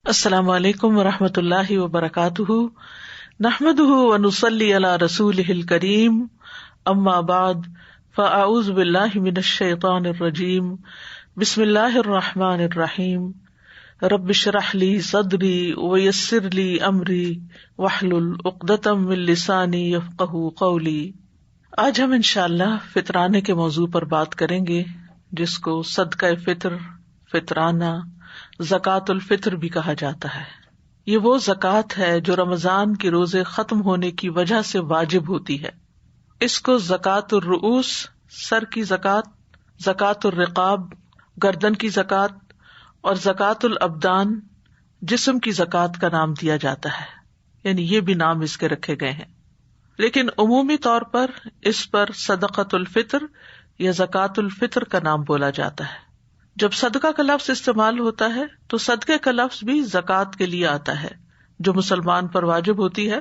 السلام علیکم ورحمۃ اللہ وبرکاتہ، نحمده ونصلی علی رسولہ الکریم، اما بعد فاعوذ باللہ من الشیطان الرجیم، بسم اللہ الرحمن الرحیم، رب اشرح لی صدری ویسر لی امری واحلل عقدۃ من لسانی یفقہوا قولی۔ آج ہم انشاءاللہ فطرانے کے موضوع پر بات کریں گے، جس کو صدقہ فطر، فطرانہ، زکوٰۃ الفطر بھی کہا جاتا ہے۔ یہ وہ زکوٰۃ ہے جو رمضان کے روزے ختم ہونے کی وجہ سے واجب ہوتی ہے۔ اس کو زکوٰۃ الرؤوس، سر کی زکوٰۃ، زکوٰۃ الرقاب، گردن کی زکوٰۃ، اور زکوٰۃ الابدان، جسم کی زکوٰۃ کا نام دیا جاتا ہے، یعنی یہ بھی نام اس کے رکھے گئے ہیں، لیکن عمومی طور پر اس پر صدقۃ الفطر یا زکوٰۃ الفطر کا نام بولا جاتا ہے۔ جب صدقہ کا لفظ استعمال ہوتا ہے تو صدقے کا لفظ بھی زکوٰۃ کے لیے آتا ہے جو مسلمان پر واجب ہوتی ہے،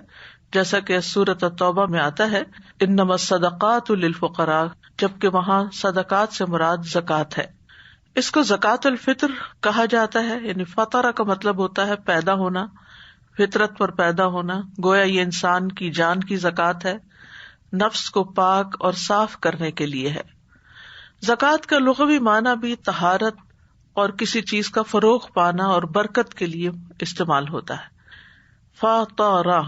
جیسا کہ سورۃ التوبہ میں آتا ہے انما الصدقات للفقراء، جبکہ وہاں صدقات سے مراد زکوٰۃ ہے۔ اس کو زکوٰۃ الفطر کہا جاتا ہے، یعنی فطرہ کا مطلب ہوتا ہے پیدا ہونا، فطرت پر پیدا ہونا، گویا یہ انسان کی جان کی زکوٰۃ ہے، نفس کو پاک اور صاف کرنے کے لیے ہے۔ زکوٰۃ کا لغوی معنی بھی طہارت اور کسی چیز کا فروغ پانا اور برکت کے لیے استعمال ہوتا ہے۔ فطرہ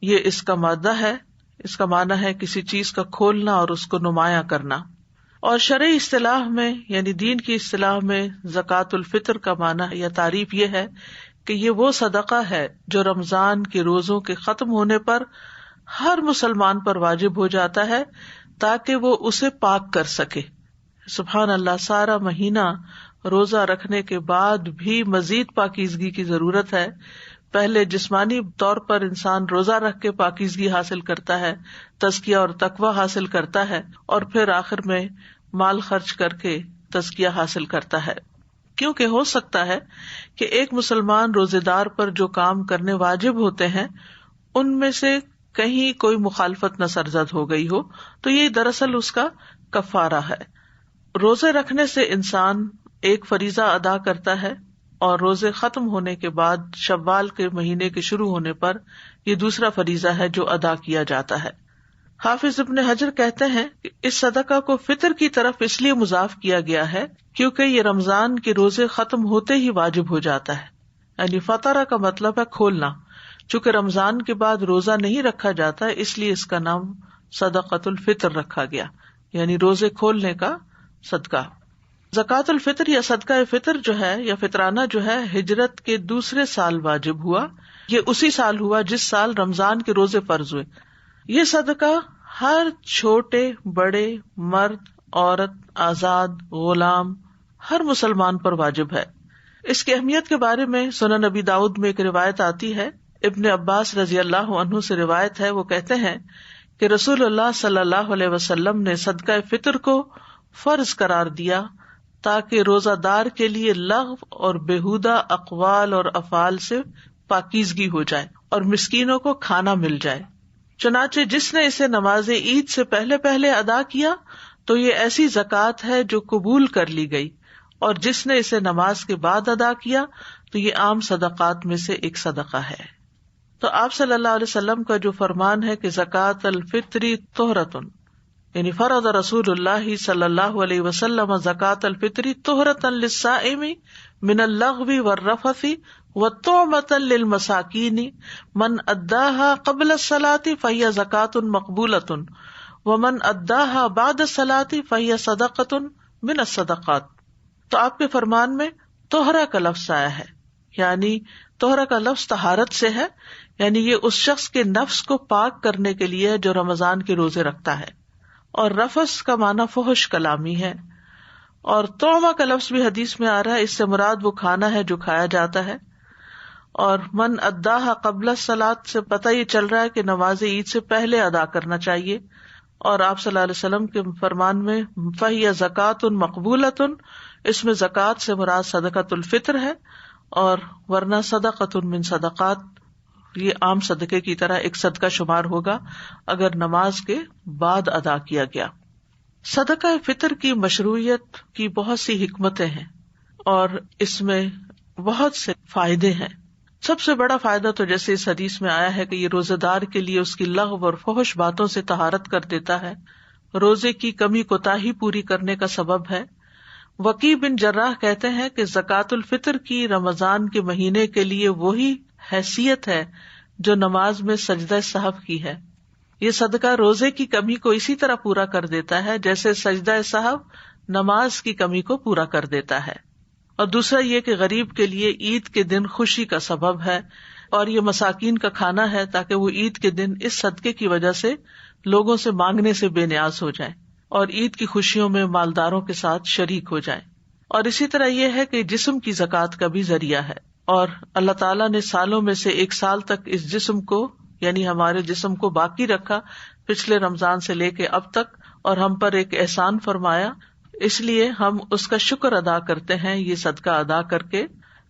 یہ اس کا مادہ ہے، اس کا معنی ہے کسی چیز کا کھولنا اور اس کو نمایاں کرنا۔ اور شرعی اصطلاح میں، یعنی دین کی اصطلاح میں، زکوٰۃ الفطر کا معنی یا تعریف یہ ہے کہ یہ وہ صدقہ ہے جو رمضان کے روزوں کے ختم ہونے پر ہر مسلمان پر واجب ہو جاتا ہے تاکہ وہ اسے پاک کر سکے۔ سبحان اللہ، سارا مہینہ روزہ رکھنے کے بعد بھی مزید پاکیزگی کی ضرورت ہے۔ پہلے جسمانی طور پر انسان روزہ رکھ کے پاکیزگی حاصل کرتا ہے، تزکیہ اور تقویٰ حاصل کرتا ہے، اور پھر آخر میں مال خرچ کر کے تزکیہ حاصل کرتا ہے۔ کیونکہ ہو سکتا ہے کہ ایک مسلمان روزے دار پر جو کام کرنے واجب ہوتے ہیں ان میں سے کہیں کوئی مخالفت نہ سرزد ہو گئی ہو، تو یہ دراصل اس کا کفارہ ہے۔ روزے رکھنے سے انسان ایک فریضہ ادا کرتا ہے، اور روزے ختم ہونے کے بعد شوال کے مہینے کے شروع ہونے پر یہ دوسرا فریضہ ہے جو ادا کیا جاتا ہے۔ حافظ ابن حجر کہتے ہیں کہ اس صدقہ کو فطر کی طرف اس لیے مضاف کیا گیا ہے کیونکہ یہ رمضان کے روزے ختم ہوتے ہی واجب ہو جاتا ہے، یعنی فطرہ کا مطلب ہے کھولنا۔ چونکہ رمضان کے بعد روزہ نہیں رکھا جاتا اس لیے اس کا نام صدقۃ الفطر رکھا گیا، یعنی روزے کھولنے کا صدقہ۔ زکوٰۃ الفطر یا صدقہ فطر جو ہے یا فطرانہ جو ہے، ہجرت کے دوسرے سال واجب ہوا۔ یہ اسی سال ہوا جس سال رمضان کے روزے فرض ہوئے۔ یہ صدقہ ہر چھوٹے بڑے، مرد، عورت، آزاد، غلام، ہر مسلمان پر واجب ہے۔ اس کی اہمیت کے بارے میں سنن نبی داؤد میں ایک روایت آتی ہے، ابن عباس رضی اللہ عنہ سے روایت ہے، وہ کہتے ہیں کہ رسول اللہ صلی اللہ علیہ وسلم نے صدقہ فطر کو فرض قرار دیا تاکہ روزہ دار کے لیے لغو اور بیہودہ اقوال اور افعال سے پاکیزگی ہو جائے اور مسکینوں کو کھانا مل جائے۔ چنانچہ جس نے اسے نماز عید سے پہلے پہلے ادا کیا تو یہ ایسی زکوٰۃ ہے جو قبول کر لی گئی، اور جس نے اسے نماز کے بعد ادا کیا تو یہ عام صدقات میں سے ایک صدقہ ہے۔ تو آپ صلی اللہ علیہ وسلم کا جو فرمان ہے کہ زکوٰۃ الفطر طہرۃ، یعنی فرض رسول اللہ صلی اللہ علیہ وسلم زکوٰۃ الفطر طہرۃ للصائم من اللغو والرفث وطعمۃ للمساکین من اداها قبل الصلاۃ فہی زکوٰۃ مقبولۃ ومن اداها بعد الصلاۃ فہی صدقۃ من الصدقات۔ تو آپ کے فرمان میں طہرہ کا لفظ آیا ہے، یعنی طہرہ کا لفظ طہارت سے ہے، یعنی یہ اس شخص کے نفس کو پاک کرنے کے لیے جو رمضان کے روزے رکھتا ہے۔ اور رفث کا معنی فحش کلامی ہے، اور طعمہ کا لفظ بھی حدیث میں آ رہا ہے، اس سے مراد وہ کھانا ہے جو کھایا جاتا ہے۔ اور من اداہا قبل الصلاۃ سے پتہ یہ چل رہا ہے کہ نماز عید سے پہلے ادا کرنا چاہیے۔ اور آپ صلی اللہ علیہ وسلم کے فرمان میں فہی زکوٰۃ مقبولۃ، اس میں زکوٰۃ سے مراد صدقۃ الفطر ہے، اور ورنہ صدقۃ من صدقات یہ عام صدقے کی طرح ایک صدقہ شمار ہوگا اگر نماز کے بعد ادا کیا گیا۔ صدقہ فطر کی مشروعیت کی بہت سی حکمتیں ہیں اور اس میں بہت سے فائدے ہیں۔ سب سے بڑا فائدہ تو جیسے اس حدیث میں آیا ہے کہ یہ روزے دار کے لیے اس کی لغو اور فحش باتوں سے طہارت کر دیتا ہے، روزے کی کمی کوتاہی پوری کرنے کا سبب ہے۔ وکی بن جراح کہتے ہیں کہ زکوٰۃ الفطر کی رمضان کے مہینے کے لیے وہی حیثیت ہے جو نماز میں سجدہ سہو کی ہے۔ یہ صدقہ روزے کی کمی کو اسی طرح پورا کر دیتا ہے جیسے سجدہ سہو نماز کی کمی کو پورا کر دیتا ہے۔ اور دوسرا یہ کہ غریب کے لیے عید کے دن خوشی کا سبب ہے، اور یہ مساکین کا کھانا ہے تاکہ وہ عید کے دن اس صدقے کی وجہ سے لوگوں سے مانگنے سے بے نیاز ہو جائیں اور عید کی خوشیوں میں مالداروں کے ساتھ شریک ہو جائیں۔ اور اسی طرح یہ ہے کہ جسم کی زکوٰۃ کا بھی ذریعہ ہے، اور اللہ تعالیٰ نے سالوں میں سے ایک سال تک اس جسم کو یعنی ہمارے جسم کو باقی رکھا پچھلے رمضان سے لے کے اب تک، اور ہم پر ایک احسان فرمایا، اس لیے ہم اس کا شکر ادا کرتے ہیں یہ صدقہ ادا کر کے۔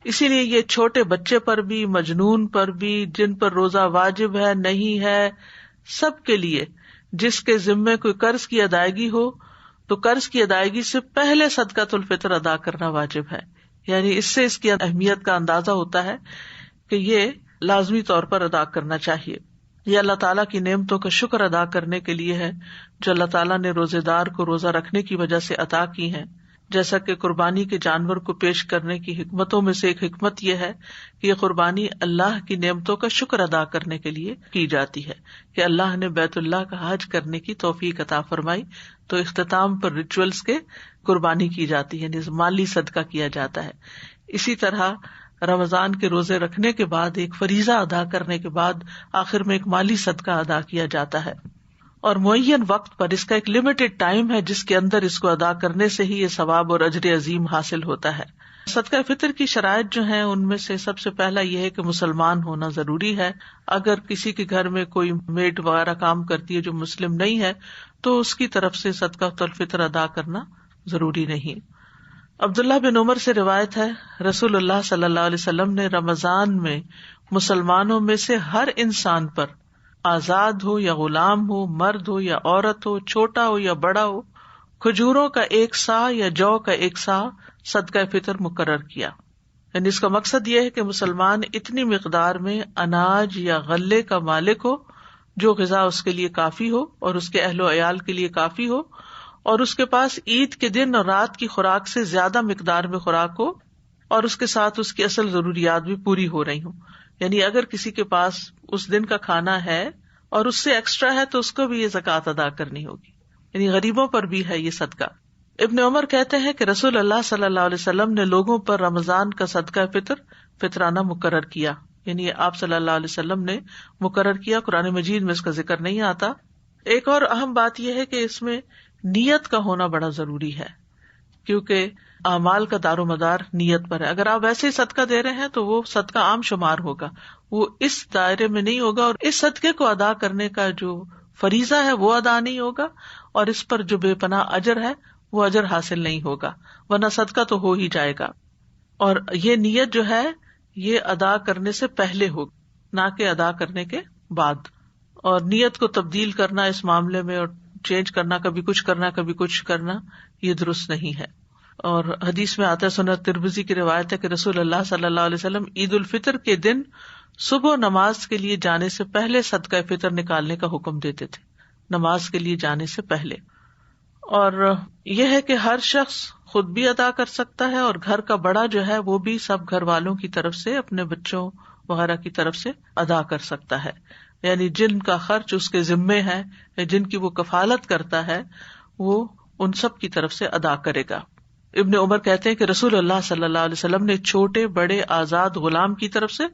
اسی لیے یہ چھوٹے بچے پر بھی، مجنون پر بھی، جن پر روزہ واجب ہے نہیں ہے، سب کے لیے، جس کے ذمے کوئی قرض کی ادائیگی ہو تو قرض کی ادائیگی سے پہلے صدقۃ الفطر ادا کرنا واجب ہے۔ یعنی اس سے اس کی اہمیت کا اندازہ ہوتا ہے کہ یہ لازمی طور پر ادا کرنا چاہیے۔ یہ اللہ تعالیٰ کی نعمتوں کا شکر ادا کرنے کے لیے ہے جو اللہ تعالیٰ نے روزے دار کو روزہ رکھنے کی وجہ سے عطا کی ہیں۔ جیسا کہ قربانی کے جانور کو پیش کرنے کی حکمتوں میں سے ایک حکمت یہ ہے کہ یہ قربانی اللہ کی نعمتوں کا شکر ادا کرنے کے لیے کی جاتی ہے کہ اللہ نے بیت اللہ کا حج کرنے کی توفیق عطا فرمائی، تو اختتام پر ریچولز کے قربانی کی جاتی ہے، یعنی مالی صدقہ کیا جاتا ہے۔ اسی طرح رمضان کے روزے رکھنے کے بعد ایک فریضہ ادا کرنے کے بعد آخر میں ایک مالی صدقہ ادا کیا جاتا ہے، اور معین وقت پر، اس کا ایک لمیٹڈ ٹائم ہے جس کے اندر اس کو ادا کرنے سے ہی یہ ثواب اور اجر عظیم حاصل ہوتا ہے۔ صدقہ فطر کی شرائط جو ہیں ان میں سے سب سے پہلا یہ ہے کہ مسلمان ہونا ضروری ہے۔ اگر کسی کے گھر میں کوئی میڈ وغیرہ کام کرتی ہے جو مسلم نہیں ہے تو اس کی طرف سے صدقہ الفطر ادا کرنا ضروری نہیں۔ عبداللہ بن عمر سے روایت ہے، رسول اللہ صلی اللہ علیہ وسلم نے رمضان میں مسلمانوں میں سے ہر انسان پر، آزاد ہو یا غلام ہو، مرد ہو یا عورت ہو، چھوٹا ہو یا بڑا ہو، کھجوروں کا 1 سا یا جو کا 1 سا صدقہ فطر مقرر کیا۔ یعنی اس کا مقصد یہ ہے کہ مسلمان اتنی مقدار میں اناج یا غلے کا مالک ہو جو غذا اس کے لیے کافی ہو اور اس کے اہل و عیال کے لیے کافی ہو، اور اس کے پاس عید کے دن اور رات کی خوراک سے زیادہ مقدار میں خوراک ہو، اور اس کے ساتھ اس کی اصل ضروریات بھی پوری ہو رہی ہوں۔ یعنی اگر کسی کے پاس اس دن کا کھانا ہے اور اس سے ایکسٹرا ہے تو اس کو بھی یہ زکوٰۃ ادا کرنی ہوگی، یعنی غریبوں پر بھی ہے یہ صدقہ۔ ابن عمر کہتے ہیں کہ رسول اللہ صلی اللہ علیہ وسلم نے لوگوں پر رمضان کا صدقہ فطرانہ مقرر کیا، یعنی آپ صلی اللہ علیہ وسلم نے مقرر کیا، قرآن مجید میں اس کا ذکر نہیں آتا۔ ایک اور اہم بات یہ ہے کہ اس میں نیت کا ہونا بڑا ضروری ہے، کیونکہ اعمال کا دار و مدار نیت پر ہے۔ اگر آپ ویسے ہی صدقہ دے رہے ہیں تو وہ صدقہ عام شمار ہوگا، وہ اس دائرے میں نہیں ہوگا، اور اس صدقے کو ادا کرنے کا جو فریضہ ہے وہ ادا نہیں ہوگا، اور اس پر جو بے پناہ اجر ہے وہ اجر حاصل نہیں ہوگا، ورنہ صدقہ تو ہو ہی جائے گا۔ اور یہ نیت جو ہے یہ ادا کرنے سے پہلے ہوگی، نہ کہ ادا کرنے کے بعد۔ اور نیت کو تبدیل کرنا اس معاملے میں اور چینج کرنا، کبھی کچھ کرنا کبھی کچھ کرنا، یہ درست نہیں ہے۔ اور حدیث میں آتا ہے، سنن ترمذی کی روایت ہے کہ رسول اللہ صلی اللہ علیہ وسلم عید الفطر کے دن صبح نماز کے لیے جانے سے پہلے صدقہ فطر نکالنے کا حکم دیتے تھے، نماز کے لیے جانے سے پہلے۔ اور یہ ہے کہ ہر شخص خود بھی ادا کر سکتا ہے، اور گھر کا بڑا جو ہے وہ بھی سب گھر والوں کی طرف سے، اپنے بچوں وغیرہ کی طرف سے ادا کر سکتا ہے، یعنی جن کا خرچ اس کے ذمے ہے یا جن کی وہ کفالت کرتا ہے وہ ان سب کی طرف سے ادا کرے گا۔ ابن عمر کہتے ہیں کہ رسول اللہ صلی اللہ علیہ وسلم نے چھوٹے بڑے آزاد غلام کی طرف سے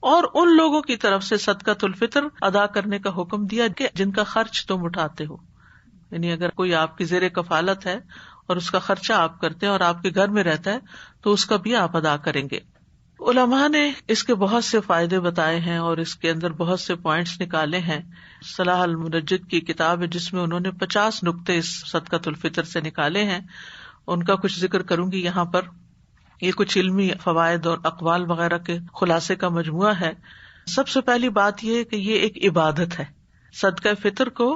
اور ان لوگوں کی طرف سے صدقۃ الفطر ادا کرنے کا حکم دیا کہ جن کا خرچ تم اٹھاتے ہو، یعنی اگر کوئی آپ کی زیر کفالت ہے اور اس کا خرچہ آپ کرتے ہیں اور آپ کے گھر میں رہتا ہے تو اس کا بھی آپ ادا کریں گے۔ علماء نے اس کے بہت سے فائدے بتائے ہیں اور اس کے اندر بہت سے پوائنٹس نکالے ہیں۔ صلاح المنجد کی کتاب ہے جس میں انہوں نے 50 نقطے اس صدقۃ الفطر سے نکالے ہیں، ان کا کچھ ذکر کروں گی یہاں پر۔ یہ کچھ علمی فوائد اور اقوال وغیرہ کے خلاصے کا مجموعہ ہے۔ سب سے پہلی بات یہ ہے کہ یہ ایک عبادت ہے، صدقہ فطر کو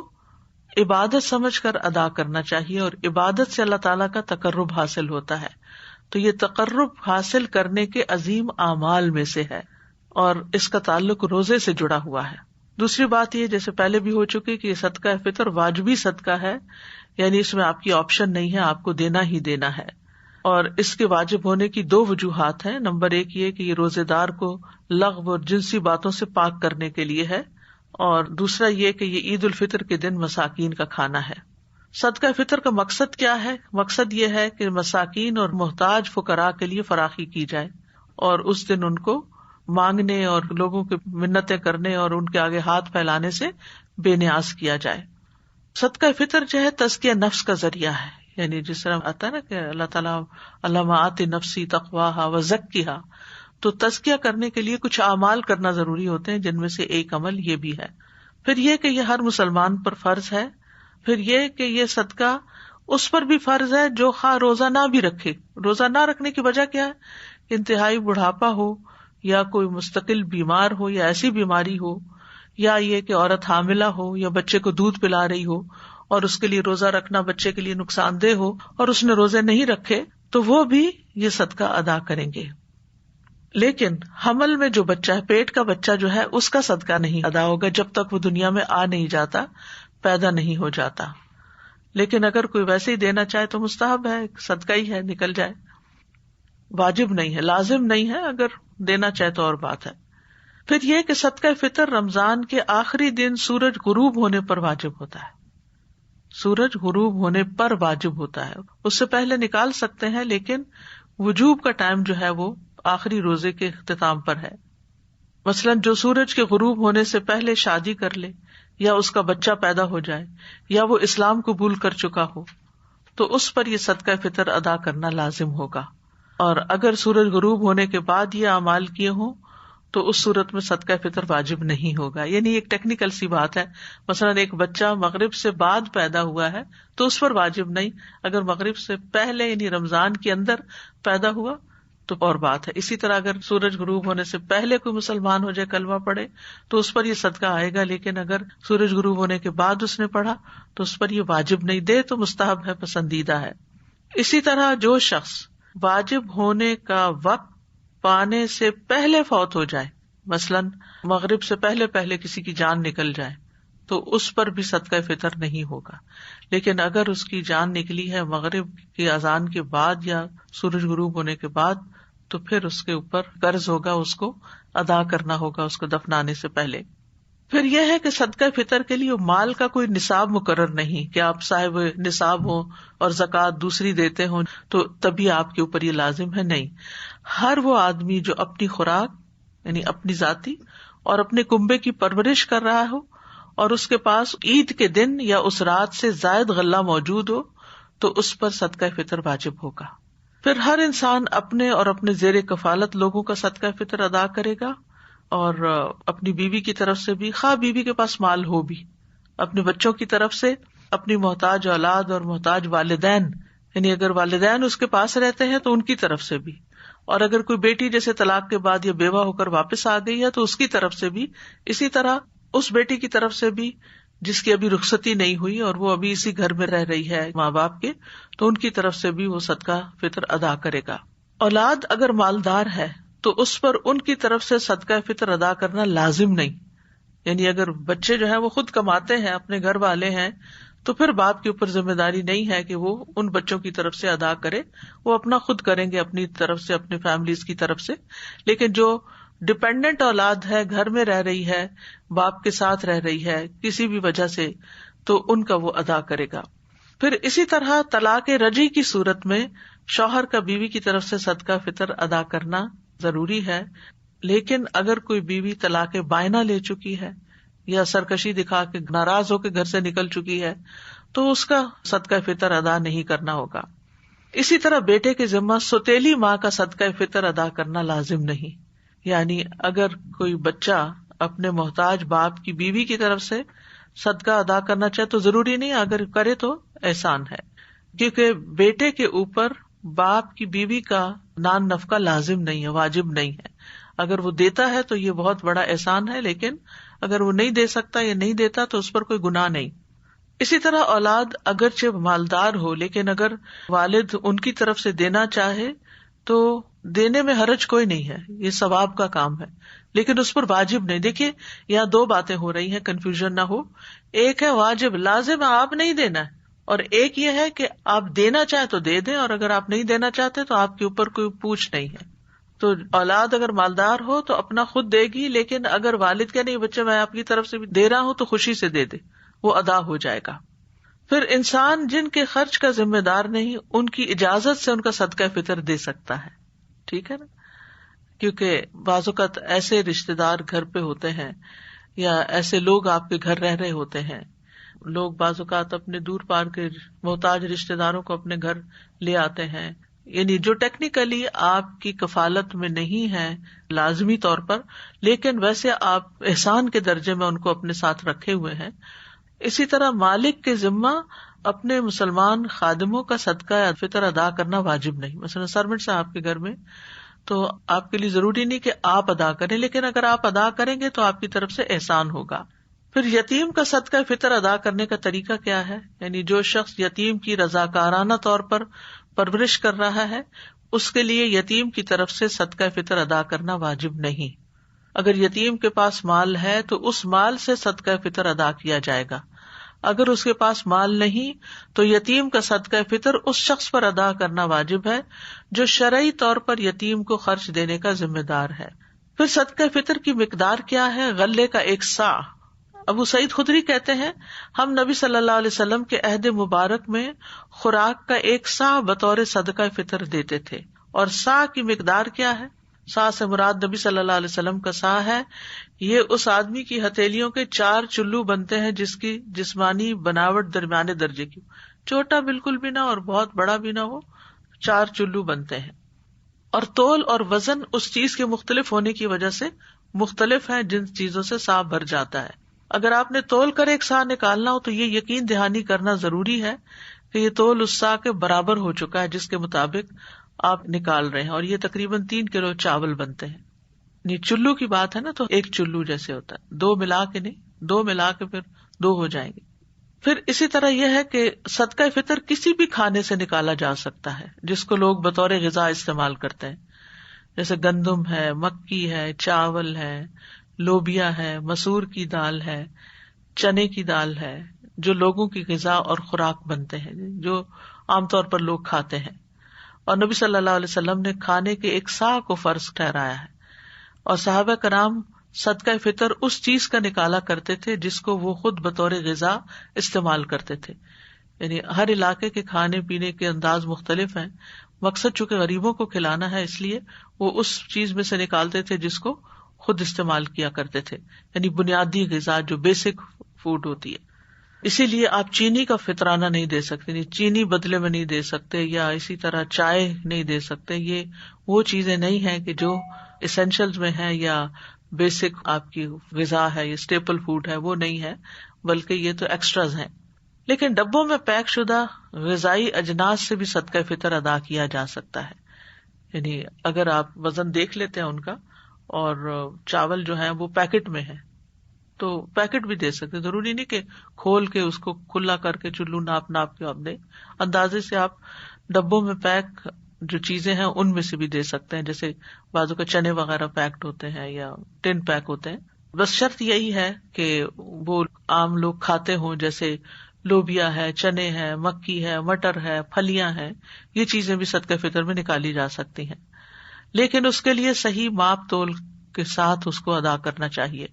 عبادت سمجھ کر ادا کرنا چاہیے، اور عبادت سے اللہ تعالیٰ کا تقرب حاصل ہوتا ہے، تو یہ تقرب حاصل کرنے کے عظیم اعمال میں سے ہے۔ اور اس کا تعلق روزے سے جڑا ہوا ہے. دوسری بات یہ جیسے پہلے بھی ہو چکی کہ یہ صدقہ فطر واجبی صدقہ ہے، یعنی اس میں آپ کی آپشن نہیں ہے، آپ کو دینا ہی دینا ہے. اور اس کے واجب ہونے کی دو وجوہات ہیں. نمبر ایک یہ کہ یہ روزے دار کو لغو اور جنسی باتوں سے پاک کرنے کے لیے ہے، اور دوسرا یہ کہ یہ عید الفطر کے دن مساکین کا کھانا ہے. صدقہ فطر کا مقصد کیا ہے؟ مقصد یہ ہے کہ مساکین اور محتاج فقراء کے لیے فراخی کی جائے، اور اس دن ان کو مانگنے اور لوگوں کے منتیں کرنے اور ان کے آگے ہاتھ پھیلانے سے بے نیاز کیا جائے. صدقہ فطر جو ہے تزکیہ نفس کا ذریعہ ہے، یعنی جس طرح آتا ہے نا کہ اللہ تعالیٰ علامہ آتی نفسی تقواہا وزکیہا، تو تزکیہ کرنے کے لیے کچھ اعمال کرنا ضروری ہوتے ہیں، جن میں سے ایک عمل یہ بھی ہے. پھر یہ کہ یہ ہر مسلمان پر فرض ہے. پھر یہ کہ یہ صدقہ اس پر بھی فرض ہے جو خواہ روزہ نہ بھی رکھے. روزہ نہ رکھنے کی وجہ کیا ہے؟ کہ انتہائی بڑھاپا ہو، یا کوئی مستقل بیمار ہو، یا ایسی بیماری ہو، یا یہ کہ عورت حاملہ ہو، یا بچے کو دودھ پلا رہی ہو اور اس کے لیے روزہ رکھنا بچے کے لیے نقصان دہ ہو اور اس نے روزے نہیں رکھے، تو وہ بھی یہ صدقہ ادا کریں گے. لیکن حمل میں جو بچہ ہے، پیٹ کا بچہ جو ہے، اس کا صدقہ نہیں ادا ہوگا جب تک وہ دنیا میں آ نہیں جاتا، پیدا نہیں ہو جاتا. لیکن اگر کوئی ویسے ہی دینا چاہے تو مستحب ہے، صدقہ ہی ہے، نکل جائے. واجب نہیں ہے، لازم نہیں ہے، اگر دینا چاہے تو اور بات ہے. پھر یہ کہ صدقہ فطر رمضان کے آخری دن سورج غروب ہونے پر واجب ہوتا ہے. سورج غروب ہونے پر واجب ہوتا ہے، اس سے پہلے نکال سکتے ہیں، لیکن وجوب کا ٹائم جو ہے وہ آخری روزے کے اختتام پر ہے. مثلاً جو سورج کے غروب ہونے سے پہلے شادی کر لے، یا اس کا بچہ پیدا ہو جائے، یا وہ اسلام قبول کر چکا ہو، تو اس پر یہ صدقہ فطر ادا کرنا لازم ہوگا. اور اگر سورج غروب ہونے کے بعد یہ اعمال کیے ہوں تو اس صورت میں صدقہ فطر واجب نہیں ہوگا. یعنی ایک ٹیکنیکل سی بات ہے. مثلاً ایک بچہ مغرب سے بعد پیدا ہوا ہے تو اس پر واجب نہیں، اگر مغرب سے پہلے یعنی رمضان کے اندر پیدا ہوا تو اور بات ہے. اسی طرح اگر سورج غروب ہونے سے پہلے کوئی مسلمان ہو جائے، کلمہ پڑھے، تو اس پر یہ صدقہ آئے گا. لیکن اگر سورج غروب ہونے کے بعد اس نے پڑھا تو اس پر یہ واجب نہیں. دے تو مستحب ہے، پسندیدہ ہے. اسی طرح جو شخص واجب ہونے کا وقت پانے سے پہلے فوت ہو جائے، مثلاً مغرب سے پہلے کسی کی جان نکل جائے، تو اس پر بھی صدقہ فطر نہیں ہوگا. لیکن اگر اس کی جان نکلی ہے مغرب کی اذان کے بعد یا سورج غروب ہونے کے بعد، تو پھر اس کے اوپر قرض ہوگا، اس کو ادا کرنا ہوگا اس کو دفنانے سے پہلے. پھر یہ ہے کہ صدقہ فطر کے لیے مال کا کوئی نصاب مقرر نہیں کہ آپ صاحب نصاب ہوں اور زکوٰۃ دوسری دیتے ہوں تو تبھی آپ کے اوپر یہ لازم ہے. نہیں، ہر وہ آدمی جو اپنی خوراک یعنی اپنی ذاتی اور اپنے کنبے کی پرورش کر رہا ہو اور اس کے پاس عید کے دن یا اس رات سے زائد غلہ موجود ہو تو اس پر صدقہ فطر واجب ہوگا. پھر ہر انسان اپنے اور اپنے زیر کفالت لوگوں کا صدقہ فطر ادا کرے گا، اور اپنی بیوی کی طرف سے بھی، خواہ بیوی کے پاس مال ہو بھی، اپنے بچوں کی طرف سے، اپنی محتاج اولاد اور محتاج والدین، یعنی اگر والدین اس کے پاس رہتے ہیں تو ان کی طرف سے بھی، اور اگر کوئی بیٹی جیسے طلاق کے بعد یا بیوہ ہو کر واپس آ گئی ہے تو اس کی طرف سے بھی. اسی طرح اس بیٹی کی طرف سے بھی جس کی ابھی رخصتی نہیں ہوئی اور وہ ابھی اسی گھر میں رہ رہی ہے ماں باپ کے، تو ان کی طرف سے بھی وہ صدقہ فطر ادا کرے گا. اولاد اگر مالدار ہے تو اس پر ان کی طرف سے صدقہ فطر ادا کرنا لازم نہیں. یعنی اگر بچے جو ہیں وہ خود کماتے ہیں، اپنے گھر والے ہیں، تو پھر باپ کے اوپر ذمہ داری نہیں ہے کہ وہ ان بچوں کی طرف سے ادا کرے، وہ اپنا خود کریں گے اپنی طرف سے، اپنے فیملیز کی طرف سے. لیکن جو ڈپینڈنٹ اولاد ہے، گھر میں رہ رہی ہے، باپ کے ساتھ رہ رہی ہے کسی بھی وجہ سے، تو ان کا وہ ادا کرے گا. پھر اسی طرح طلاق رجعی کی صورت میں شوہر کا بیوی کی طرف سے صدقہ فطر ادا کرنا ضروری ہے. لیکن اگر کوئی بیوی طلاق بائنہ لے چکی ہے یا سرکشی دکھا کے ناراض ہو کے گھر سے نکل چکی ہے تو اس کا صدقہ فطر ادا نہیں کرنا ہوگا. اسی طرح بیٹے کے ذمہ سوتیلی ماں کا صدقہ فطر ادا کرنا لازم نہیں. یعنی اگر کوئی بچہ اپنے محتاج باپ کی بیوی کی طرف سے صدقہ ادا کرنا چاہے تو ضروری نہیں، اگر کرے تو احسان ہے، کیونکہ بیٹے کے اوپر باپ کی بیوی کا نان نفقہ لازم نہیں ہے، واجب نہیں ہے. اگر وہ دیتا ہے تو یہ بہت بڑا احسان ہے، لیکن اگر وہ نہیں دے سکتا یا نہیں دیتا تو اس پر کوئی گناہ نہیں. اسی طرح اولاد اگرچہ مالدار ہو لیکن اگر والد ان کی طرف سے دینا چاہے تو دینے میں حرج کوئی نہیں ہے، یہ ثواب کا کام ہے، لیکن اس پر واجب نہیں. دیکھیے یہاں دو باتیں ہو رہی ہیں، کنفیوژن نہ ہو. ایک ہے واجب لازم آپ نہیں دینا ہے، اور ایک یہ ہے کہ آپ دینا چاہیں تو دے دیں، اور اگر آپ نہیں دینا چاہتے تو آپ کے اوپر کوئی پوچھ نہیں ہے. تو اولاد اگر مالدار ہو تو اپنا خود دے گی، لیکن اگر والد کہ نہیں بچے میں آپ کی طرف سے بھی دے رہا ہوں تو خوشی سے دے دے، وہ ادا ہو جائے گا. پھر انسان جن کے خرچ کا ذمہ دار نہیں، ان کی اجازت سے ان کا صدقہ فطر دے سکتا ہے. ٹھیک ہے نا، کیونکہ بعض اوقات ایسے رشتے دار گھر پہ ہوتے ہیں یا ایسے لوگ آپ کے گھر رہ رہے ہوتے ہیں. لوگ بعض اوقات اپنے دور پار کے محتاج رشتے داروں کو اپنے گھر لے آتے ہیں، یعنی جو ٹیکنیکلی آپ کی کفالت میں نہیں ہے لازمی طور پر، لیکن ویسے آپ احسان کے درجے میں ان کو اپنے ساتھ رکھے ہوئے ہیں. اسی طرح مالک کے ذمہ اپنے مسلمان خادموں کا صدقہ یا فطر ادا کرنا واجب نہیں. مثلا سرونٹس ہیں آپ کے گھر میں، تو آپ کے لیے ضروری نہیں کہ آپ ادا کریں، لیکن اگر آپ ادا کریں گے تو آپ کی طرف سے احسان ہوگا. پھر یتیم کا صدقہ فطر ادا کرنے کا طریقہ کیا ہے؟ یعنی جو شخص یتیم کی رضاکارانہ طور پر پرورش کر رہا ہے، اس کے لیے یتیم کی طرف سے صدقہ فطر ادا کرنا واجب نہیں. اگر یتیم کے پاس مال ہے تو اس مال سے صدقہ فطر ادا کیا جائے گا. اگر اس کے پاس مال نہیں تو یتیم کا صدقہ فطر اس شخص پر ادا کرنا واجب ہے جو شرعی طور پر یتیم کو خرچ دینے کا ذمہ دار ہے. پھر صدقہ فطر کی مقدار کیا ہے؟ غلے کا 1 صاع. ابو سعید خدری کہتے ہیں ہم نبی صلی اللہ علیہ وسلم کے عہد مبارک میں خوراک کا 1 صاع بطور صدقہ فطر دیتے تھے. اور صاع کی مقدار کیا ہے؟ صاع سے مراد نبی صلی اللہ علیہ وسلم کا صاع ہے. یہ اس آدمی کی ہتھیلیوں کے 4 چلو بنتے ہیں جس کی جسمانی بناوٹ درمیانے درجے کی، چھوٹا بالکل بھی نہ اور بہت بڑا بھی نہ ہو، 4 چلو بنتے ہیں. اور تول اور وزن اس چیز کے مختلف ہونے کی وجہ سے مختلف ہیں جن چیزوں سے صاع بھر جاتا ہے. اگر آپ نے تول کر 1 صاع نکالنا ہو تو یہ یقین دہانی کرنا ضروری ہے کہ یہ تول اس صاع کے برابر ہو چکا ہے جس کے مطابق آپ نکال رہے ہیں، اور یہ تقریباً 3 کلو چاول بنتے ہیں. نہیں چلو کی بات ہے نا، تو 1 چلو جیسے ہوتا ہے، 2 ملا کے نہیں، 2 ملا کے پھر 2 ہو جائیں گے. پھر اسی طرح یہ ہے کہ صدقہ فطر کسی بھی کھانے سے نکالا جا سکتا ہے جس کو لوگ بطور غذا استعمال کرتے ہیں، جیسے گندم ہے، مکی ہے، چاول ہے، لوبیا ہے، مسور کی دال ہے، چنے کی دال ہے، جو لوگوں کی غذا اور خوراک بنتے ہیں، جو عام طور پر لوگ کھاتے ہیں. اور نبی صلی اللہ علیہ وسلم نے کھانے کے 1 صاع کو فرض ٹھہرایا ہے. اور صحابہ کرام صدقہ فطر اس چیز کا نکالا کرتے تھے جس کو وہ خود بطور غذا استعمال کرتے تھے. یعنی ہر علاقے کے کھانے پینے کے انداز مختلف ہیں، مقصد چونکہ غریبوں کو کھلانا ہے اس لیے وہ اس چیز میں سے نکالتے تھے جس کو خود استعمال کیا کرتے تھے، یعنی بنیادی غذا جو بیسک فوڈ ہوتی ہے. اسی لیے آپ چینی کا فطرانہ نہیں دے سکتے، نہیں چینی بدلے میں نہیں دے سکتے، یا اسی طرح چائے نہیں دے سکتے. یہ وہ چیزیں نہیں ہیں کہ جو اسینشلز میں ہے یا بیسک آپ کی غذا ہے، یہ اسٹیپل فوڈ ہے، وہ نہیں ہے، بلکہ یہ تو ایکسٹراز ہیں. لیکن ڈبوں میں پیک شدہ غذائی اجناس سے بھی صدقہ فطر ادا کیا جا سکتا ہے. یعنی اگر آپ وزن دیکھ لیتے ہیں ان کا، اور چاول جو ہے وہ پیکٹ میں ہے تو پیکٹ بھی دے سکتے، ضروری نہیں کہ کھول کے اس کو کھلا کر کے چلو ناپ کے آپ دیں. اندازے سے آپ ڈبوں میں پیک جو چیزیں ہیں ان میں سے بھی دے سکتے ہیں، جیسے بازو کا چنے وغیرہ پیکڈ ہوتے ہیں یا ٹن پیک ہوتے ہیں. بس شرط یہی ہے کہ وہ عام لوگ کھاتے ہوں، جیسے لوبیا ہے، چنے ہے، مکی ہے، مٹر ہے، پھلیاں ہیں، یہ چیزیں بھی صدقہ فطر میں نکالی جا سکتی ہیں، لیکن اس کے لیے صحیح ماپ تول کے ساتھ اس کو ادا کرنا چاہیے.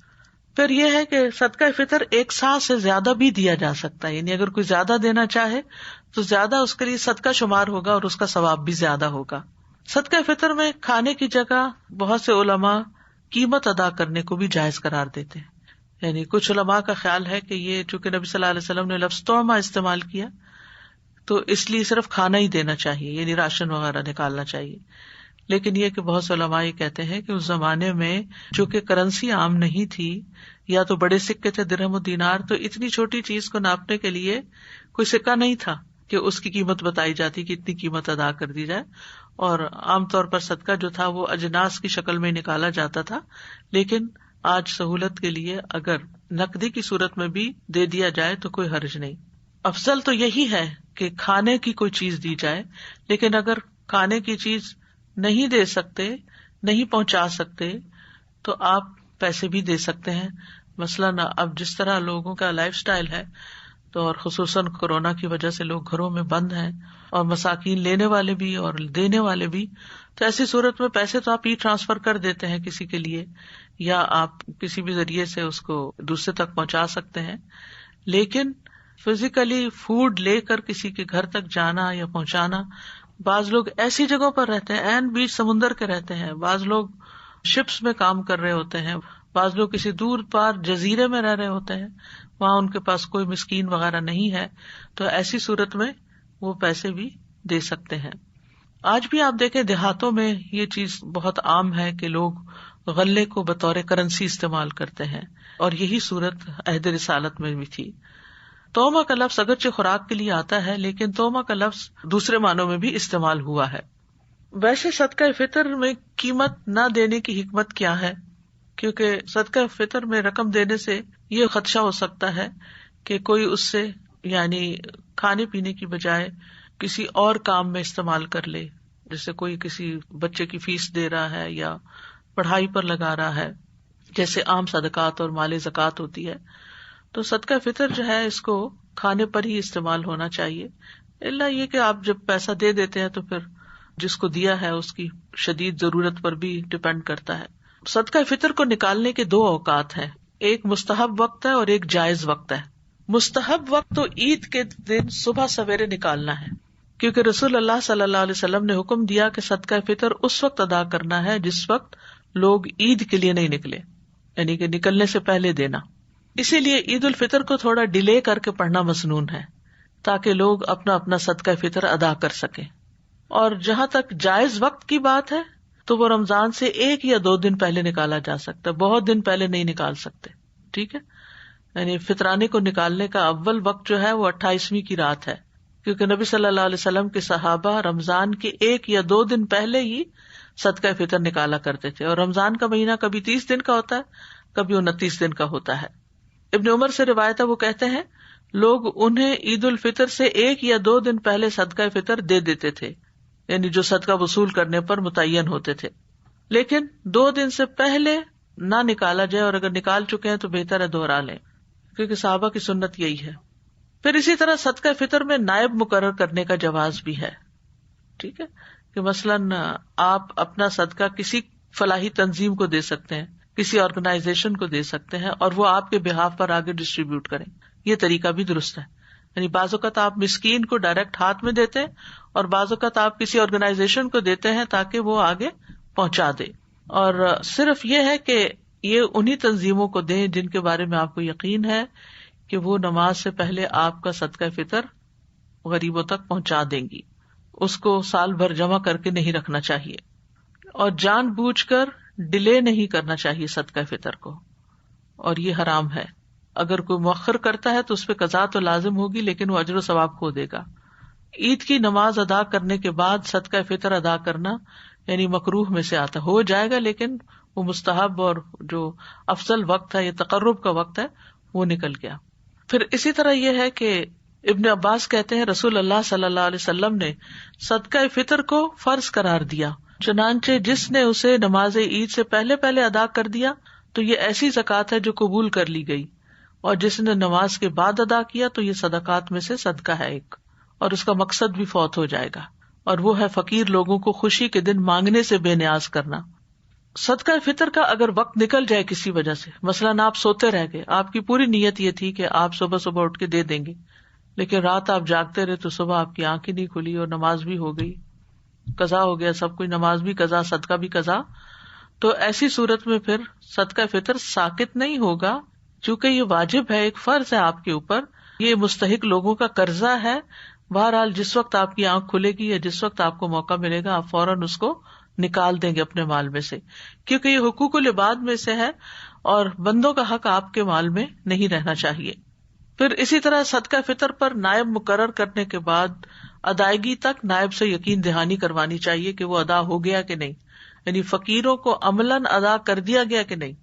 پھر یہ ہے کہ صدقہ فطر 1 صاع سے زیادہ بھی دیا جا سکتا ہے، یعنی اگر کوئی زیادہ دینا چاہے تو زیادہ اس کے لیے صدقہ شمار ہوگا اور اس کا ثواب بھی زیادہ ہوگا. صدقہ فطر میں کھانے کی جگہ بہت سے علماء قیمت ادا کرنے کو بھی جائز قرار دیتے ہیں. یعنی کچھ علماء کا خیال ہے کہ یہ چونکہ نبی صلی اللہ علیہ وسلم نے لفظ طعمہ استعمال کیا تو اس لیے صرف کھانا ہی دینا چاہیے، یعنی راشن وغیرہ نکالنا چاہیے. لیکن یہ کہ بہت سے علماء یہ کہتے ہیں کہ اس زمانے میں جو کہ کرنسی عام نہیں تھی، یا تو بڑے سکے تھے درہم و دینار، تو اتنی چھوٹی چیز کو ناپنے کے لیے کوئی سکہ نہیں تھا کہ اس کی قیمت بتائی جاتی کہ اتنی قیمت ادا کر دی جائے. اور عام طور پر صدقہ جو تھا وہ اجناس کی شکل میں نکالا جاتا تھا، لیکن آج سہولت کے لیے اگر نقدی کی صورت میں بھی دے دیا جائے تو کوئی حرج نہیں. افضل تو یہی ہے کہ کھانے کی کوئی چیز دی جائے، لیکن اگر کھانے کی چیز نہیں دے سکتے، نہیں پہنچا سکتے، تو آپ پیسے بھی دے سکتے ہیں. مثلاً اب جس طرح لوگوں کا لائف سٹائل ہے تو اور خصوصاً کورونا کی وجہ سے لوگ گھروں میں بند ہیں اور مساکین لینے والے بھی اور دینے والے بھی، تو ایسی صورت میں پیسے تو آپ ای ٹرانسفر کر دیتے ہیں کسی کے لیے، یا آپ کسی بھی ذریعے سے اس کو دوسرے تک پہنچا سکتے ہیں. لیکن فزیکلی فوڈ لے کر کسی کے گھر تک جانا یا پہنچانا، بعض لوگ ایسی جگہوں پر رہتے ہیں، عین بیچ سمندر کے رہتے ہیں، بعض لوگ شپس میں کام کر رہے ہوتے ہیں، بعض لوگ کسی دور پار جزیرے میں رہ رہے ہوتے ہیں، وہاں ان کے پاس کوئی مسکین وغیرہ نہیں ہے، تو ایسی صورت میں وہ پیسے بھی دے سکتے ہیں. آج بھی آپ دیکھیں دیہاتوں میں یہ چیز بہت عام ہے کہ لوگ غلے کو بطور کرنسی استعمال کرتے ہیں، اور یہی صورت عہد رسالت میں بھی تھی. تومہ کا لفظ اگرچہ خوراک کے لیے آتا ہے، لیکن تومہ کا لفظ دوسرے معنوں میں بھی استعمال ہوا ہے. ویسے صدقہ فطر میں قیمت نہ دینے کی حکمت کیا ہے؟ کیونکہ صدقہ فطر میں رقم دینے سے یہ خدشہ ہو سکتا ہے کہ کوئی اس سے یعنی کھانے پینے کی بجائے کسی اور کام میں استعمال کر لے، جیسے کوئی کسی بچے کی فیس دے رہا ہے یا پڑھائی پر لگا رہا ہے، جیسے عام صدقات اور مال زکوٰۃ ہوتی ہے. تو صدقہ فطر جو ہے اس کو کھانے پر ہی استعمال ہونا چاہیے، الا یہ کہ آپ جب پیسہ دے دیتے ہیں تو پھر جس کو دیا ہے اس کی شدید ضرورت پر بھی ڈپینڈ کرتا ہے. صدقہ فطر کو نکالنے کے 2 اوقات ہیں، ایک مستحب وقت ہے اور ایک جائز وقت ہے. مستحب وقت تو عید کے دن صبح سویرے نکالنا ہے، کیونکہ رسول اللہ صلی اللہ علیہ وسلم نے حکم دیا کہ صدقہ فطر اس وقت ادا کرنا ہے جس وقت لوگ عید کے لیے نہیں نکلے، یعنی کہ نکلنے سے پہلے دینا. اسی لیے عید الفطر کو تھوڑا ڈیلے کر کے پڑھنا مسنون ہے تاکہ لوگ اپنا اپنا صدقہ فطر ادا کر سکیں. اور جہاں تک جائز وقت کی بات ہے تو وہ رمضان سے 1 یا 2 دن پہلے نکالا جا سکتا ہے، بہت دن پہلے نہیں نکال سکتے. ٹھیک ہے، یعنی فطرانے کو نکالنے کا اول وقت جو ہے وہ 28ویں کی رات ہے، کیونکہ نبی صلی اللہ علیہ وسلم کے صحابہ رمضان کے 1 یا 2 دن پہلے ہی صدقہ فطر نکالا کرتے تھے. اور رمضان کا مہینہ کبھی 30 دن کا ہوتا ہے، کبھی 29 دن کا ہوتا ہے. ابن عمر سے روایت ہے، وہ کہتے ہیں لوگ انہیں عید الفطر سے 1 یا 2 دن پہلے صدقہ فطر دے دیتے تھے، یعنی جو صدقہ وصول کرنے پر متعین ہوتے تھے. لیکن 2 دن سے پہلے نہ نکالا جائے، اور اگر نکال چکے ہیں تو بہتر ہے دوہرا لیں، کیونکہ صحابہ کی سنت یہی ہے. پھر اسی طرح صدقہ فطر میں نائب مقرر کرنے کا جواز بھی ہے. ٹھیک ہے، کہ مثلاً آپ اپنا صدقہ کسی فلاحی تنظیم کو دے سکتے ہیں، کسی آرگنائزیشن کو دے سکتے ہیں، اور وہ آپ کے بہاف پر آگے ڈسٹریبیوٹ کریں. یہ طریقہ بھی درست ہے. یعنی بعض اوقات آپ مسکین کو ڈائریکٹ ہاتھ میں دیتے ہیں، اور بعض اوقات آپ کسی آرگنائزیشن کو دیتے ہیں تاکہ وہ آگے پہنچا دے. اور صرف یہ ہے کہ یہ انہی تنظیموں کو دیں جن کے بارے میں آپ کو یقین ہے کہ وہ نماز سے پہلے آپ کا صدقہ فطر غریبوں تک پہنچا دیں گی. اس کو سال بھر جمع کر کے نہیں رکھنا چاہیے، اور جان بوجھ کر ڈیلے نہیں کرنا چاہیے صدقہ فطر کو، اور یہ حرام ہے. اگر کوئی مؤخر کرتا ہے تو اس پہ قضا تو لازم ہوگی، لیکن وہ اجر و ثواب کھو دے گا. عید کی نماز ادا کرنے کے بعد صدقہ فطر ادا کرنا یعنی مکروہ میں سے آتا، ہو جائے گا لیکن وہ مستحب اور جو افضل وقت ہے، یہ تقرب کا وقت ہے، وہ نکل گیا. پھر اسی طرح یہ ہے کہ ابن عباس کہتے ہیں رسول اللہ صلی اللہ علیہ وسلم نے صدقہ فطر کو فرض قرار دیا، چنانچہ جس نے اسے نماز عید سے پہلے پہلے ادا کر دیا تو یہ ایسی زکوٰۃ ہے جو قبول کر لی گئی، اور جس نے نماز کے بعد ادا کیا تو یہ صدقات میں سے صدقہ ہے ایک، اور اس کا مقصد بھی فوت ہو جائے گا، اور وہ ہے فقیر لوگوں کو خوشی کے دن مانگنے سے بے نیاز کرنا. صدقہ فطر کا اگر وقت نکل جائے کسی وجہ سے، مثلاً آپ سوتے رہ گئے، آپ کی پوری نیت یہ تھی کہ آپ صبح صبح اٹھ کے دے دیں گے، لیکن رات آپ جاگتے رہے تو صبح آپ کی آنکھ ہی نہیں کھلی اور نماز بھی ہو گئی، قضا ہو گیا سب کچھ، نماز بھی قضا، صدقہ بھی قضا. تو ایسی صورت میں پھر صدقہ فطر ساقط نہیں ہوگا، چونکہ یہ واجب ہے، ایک فرض ہے آپ کے اوپر، یہ مستحق لوگوں کا قرضہ ہے. بہرحال جس وقت آپ کی آنکھ کھلے گی یا جس وقت آپ کو موقع ملے گا آپ فوراً اس کو نکال دیں گے اپنے مال میں سے، کیونکہ یہ حقوق العباد میں سے ہے اور بندوں کا حق آپ کے مال میں نہیں رہنا چاہیے. پھر اسی طرح صدقہ فطر پر نائب مقرر کرنے کے بعد ادائیگی تک نائب سے یقین دہانی کروانی چاہیے کہ وہ ادا ہو گیا کہ نہیں، یعنی فقیروں کو عملاً ادا کر دیا گیا کہ نہیں،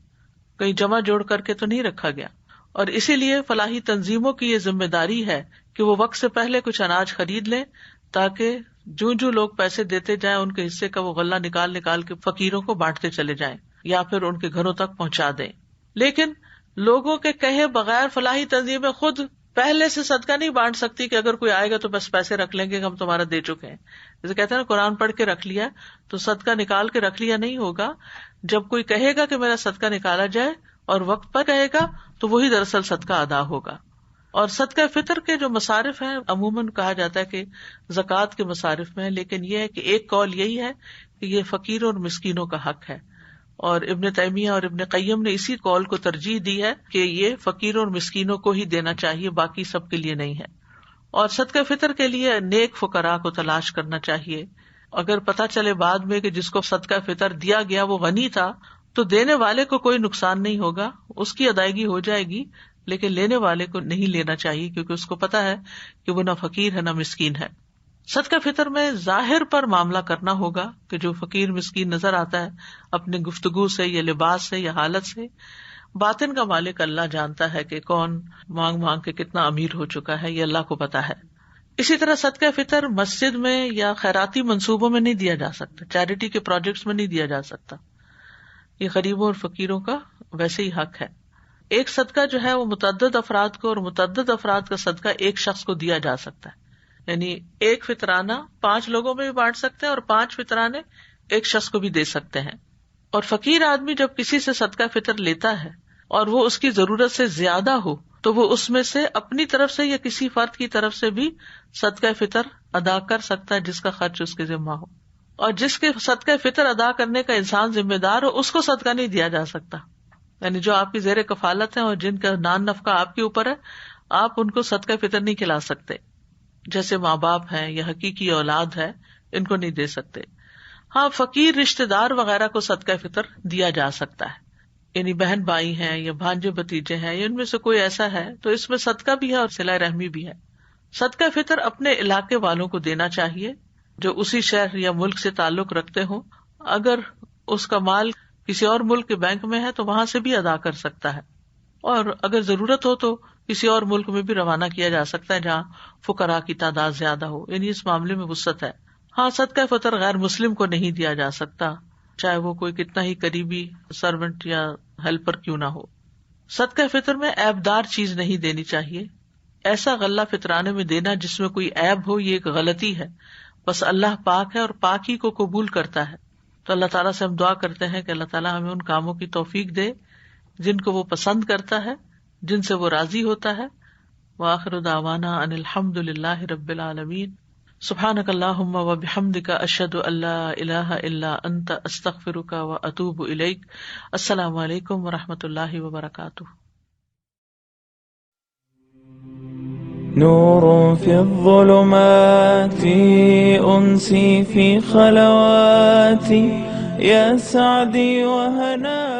کہیں جمع جوڑ کر کے تو نہیں رکھا گیا. اور اسی لیے فلاحی تنظیموں کی یہ ذمہ داری ہے کہ وہ وقت سے پہلے کچھ اناج خرید لیں تاکہ جو لوگ پیسے دیتے جائیں ان کے حصے کا وہ غلہ نکال نکال کے فقیروں کو بانٹتے چلے جائیں یا پھر ان کے گھروں تک پہنچا دیں. لیکن لوگوں کے کہے بغیر فلاحی تنظیمیں خود پہلے سے صدقہ نہیں بانٹ سکتی کہ اگر کوئی آئے گا تو بس پیسے رکھ لیں گے، ہم تمہارا دے چکے ہیں. جیسے کہتے ہیں نا قرآن پڑھ کے رکھ لیا تو صدقہ نکال کے رکھ لیا نہیں ہوگا. جب کوئی کہے گا کہ میرا صدقہ نکالا جائے اور وقت پر کہے گا تو وہی دراصل صدقہ ادا ہوگا. اور صدقہ فطر کے جو مصارف ہیں عموماً کہا جاتا ہے کہ زکوٰۃ کے مصارف میں، لیکن یہ ہے کہ ایک قول یہی ہے کہ یہ فقیروں اور مسکینوں کا حق ہے، اور ابن تیمیہ اور ابن قیم نے اسی قول کو ترجیح دی ہے کہ یہ فقیروں اور مسکینوں کو ہی دینا چاہیے، باقی سب کے لیے نہیں ہے. اور صدقہ فطر کے لیے نیک فقراء کو تلاش کرنا چاہیے. اگر پتہ چلے بعد میں کہ جس کو صدقہ فطر دیا گیا وہ غنی تھا تو دینے والے کو کوئی نقصان نہیں ہوگا، اس کی ادائیگی ہو جائے گی، لیکن لینے والے کو نہیں لینا چاہیے کیونکہ اس کو پتا ہے کہ وہ نہ فقیر ہے نہ مسکین ہے. صدقہ فطر میں ظاہر پر معاملہ کرنا ہوگا کہ جو فقیر مسکین نظر آتا ہے اپنی گفتگو سے یا لباس سے یا حالت سے، باطن کا مالک اللہ جانتا ہے کہ کون مانگ مانگ کے کتنا امیر ہو چکا ہے، یہ اللہ کو پتا ہے. اسی طرح صدقہ فطر مسجد میں یا خیراتی منصوبوں میں نہیں دیا جا سکتا، چیریٹی کے پروجیکٹس میں نہیں دیا جا سکتا. یہ غریبوں اور فقیروں کا ویسے ہی حق ہے. ایک صدقہ جو ہے وہ متعدد افراد کو، اور متعدد افراد کا صدقہ ایک شخص کو دیا جا سکتا ہے. یعنی ایک فطرانہ 5 لوگوں میں بھی بانٹ سکتے ہیں اور 5 فطرانے ایک شخص کو بھی دے سکتے ہیں. اور فقیر آدمی جب کسی سے صدقہ فطر لیتا ہے اور وہ اس کی ضرورت سے زیادہ ہو تو وہ اس میں سے اپنی طرف سے یا کسی فرد کی طرف سے بھی صدقہ فطر ادا کر سکتا ہے جس کا خرچ اس کے ذمہ ہو. اور جس کے صدقہ فطر ادا کرنے کا انسان ذمہ دار ہو اس کو صدقہ نہیں دیا جا سکتا. یعنی جو آپ کی زیر کفالت ہیں اور جن کا نان نفقہ آپ کے اوپر ہے، آپ ان کو صدقہ فطر نہیں کھلا سکتے. جیسے ماں باپ ہیں یا حقیقی اولاد ہے، ان کو نہیں دے سکتے. ہاں فقیر رشتہ دار وغیرہ کو صدقہ فطر دیا جا سکتا ہے، یعنی بہن بھائی ہیں یا بھانجے بھتیجے ہیں یا ان میں سے کوئی ایسا ہے تو اس میں صدقہ بھی ہے اور صلہ رحمی بھی ہے. صدقہ فطر اپنے علاقے والوں کو دینا چاہیے جو اسی شہر یا ملک سے تعلق رکھتے ہوں. اگر اس کا مال کسی اور ملک کے بینک میں ہے تو وہاں سے بھی ادا کر سکتا ہے، اور اگر ضرورت ہو تو کسی اور ملک میں بھی روانہ کیا جا سکتا ہے جہاں فقراء کی تعداد زیادہ ہو. یعنی اس معاملے میں وسعت ہے. ہاں صدقہ فطر غیر مسلم کو نہیں دیا جا سکتا، چاہے وہ کوئی کتنا ہی قریبی سرونٹ یا ہیلپر کیوں نہ ہو. صدقہ فطر میں عیبدار چیز نہیں دینی چاہیے. ایسا غلہ فطرانے میں دینا جس میں کوئی عیب ہو یہ ایک غلطی ہے. بس اللہ پاک ہے اور پاک ہی کو قبول کرتا ہے. تو اللہ تعالیٰ سے ہم دعا کرتے ہیں کہ اللہ تعالیٰ ہمیں ان کاموں کی توفیق دے جن کو وہ پسند کرتا ہے، جن سے وہ راضی ہوتا ہے. وآخر دعوانا ان الحمد للہ رب العالمین. سبحانک اللہم وبحمدک اشہد ان لا الہ الا انت استغفرک واتوب الیک. السلام علیکم ورحمۃ اللہ وبرکاتہ. نور في الظلمات أنسي في خلواتي يا سعدي وهنائي